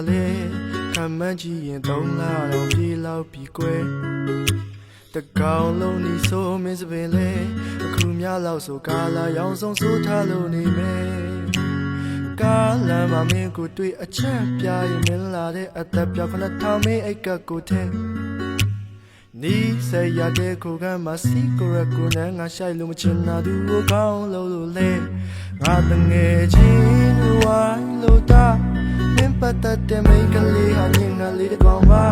လေခံမှန်းကြည့်ရင်3လတော့ပြေလောက်ပြီကွယ်တကောင်လုံးဒီဆိုမင်းစပင်လေအခုမြလောက်ဆိုကာလာရောင်ဆုံးဆိုးထားလို့နေမယ်ကာလမ်းမှာမင်းကိုတွေ့အချက်ပြရင်မင်းလာတဲ့အသက်ပြောခဏထောင်မင်းအိတ်ကကိုထဲနီးစရတဲ့ကိုကမှစီကိုရကိုနဲ့ငါရှိုက်လို့မချင်တာသူကိုကောင်းလို့လေငါတငယ်ချင်းဝိုင်းလို့တာမင်းပတ်သက်တဲ့မိန်းကလေးဟာညင်ငါလေးတကောင်ပါ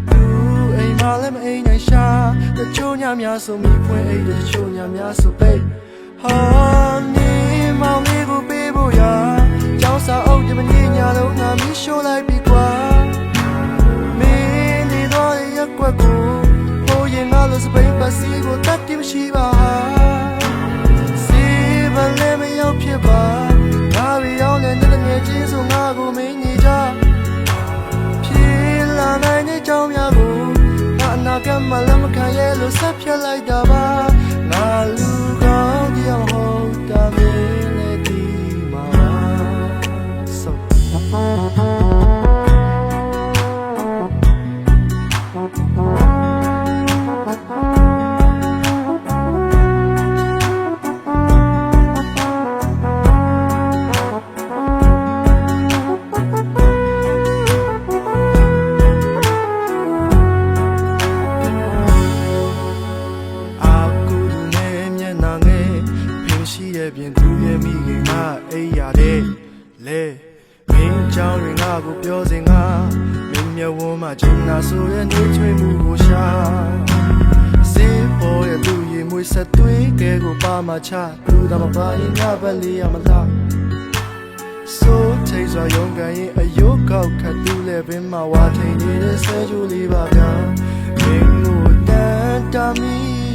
သူအိမ်မှာလည်းမအိမ်နိုင်ရှာတချို့ညများဆိုမိဖွင့်အိတ်တချို့ညများဆိုပိတ်ဟာနေမောင်လေးကိုပေးဖို့ရကျောင်းစာအုပ်ဒီမနေ့ညလုံးငါမီးရှို့လိုက်ပြီကွာမင်းနေတော့ရက်ွက်ကိုဟိုရင်ငါလို့စပိန်ပတ်စီကိုတတ်တိမရှိပါစီဗလဲမရောက်ဖြစ်ပါငါရီရောက်တဲ့ငယ်ချင်းဆိုငါကိုမင်းနေကြဖြစ်လာနိုင်တဲ့ကြောင်းများကိုငါအနာကမှလည်းမခံရလို့ဆက်ဖြတ်လိုက်တာပါငါလူကောင်းတယောက်ဟုတ်တာမင်းလည်းဒီမှာဆိုပြင်သူရဲ့မိခင်ကအိယာတဲ့လေမင်းကြောင့်ရင်ငါကိုပြောစင်ငါမင်းမျက်ဝန်းမှာကျင်းနာဆိုတဲ့နေချွေမှုကိုရှာစေပေါ်ရဲ့သူရင်မွေးဆက်သွေးကဲကိုပါမချသူတော်မပါရင်ငါပဲလေးရမလားဆိုထိတ်စွာရုန်းကန်ရင်အယုတ်ကောက်ခတ်သူလည်းပင်မှာဝါထိန်နေတဲ့ဆဲကြိုးလေးပါဗျာမင်းကိုတန်တာမီ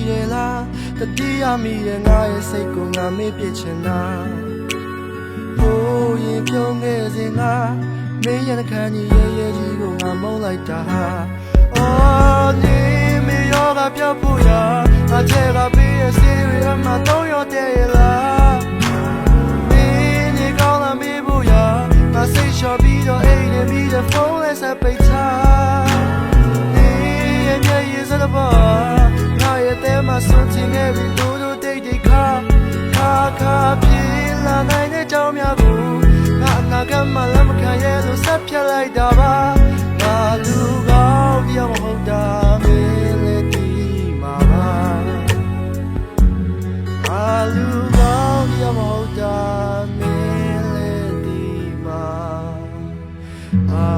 ရဲ့လားတတိယမိရဲ့ငါရဲ့စိတ်ကိုငါမေ့ပြစ်ချင်တာဟိုးရင်ပြုံးခဲ့စဉ်ငါမင်းရဲ့ခန်းကြီးရဲ့ရဲ့ကြီးကိုငါမုန်းလိုက်တာအော်နေမရောကပြောက်ဖို့ရအချက်ကပေးရဲ့စီရီအမတော့ရတဲ့လားမင်းနေကောင်းလာမေးဖို့ရငါစိတ်လျှော်ပြီးတော့အိမ်နေပြီးတော့ဖုန်းလေးဆက်ပိတ်ထားနေရဲ့မျက်ရည်စတဲ့ပါတဲ့မှာစွန့်ချင်ခဲ့ပြီးတို့တိတ်တိတ်ခါပြေးလာနိုင်တဲ့ကြောင်းများကိုငါအနာကမှလည်းမခံရလို့ဆက်ဖြတ်လိုက်တာပါငါလူကောင်းတယောက်မဟုတ်တာမင်းလည်းဒီမှာပါငါလူကောင်းတယောက်မဟုတ်တာမင်းလည်းဒီမှာ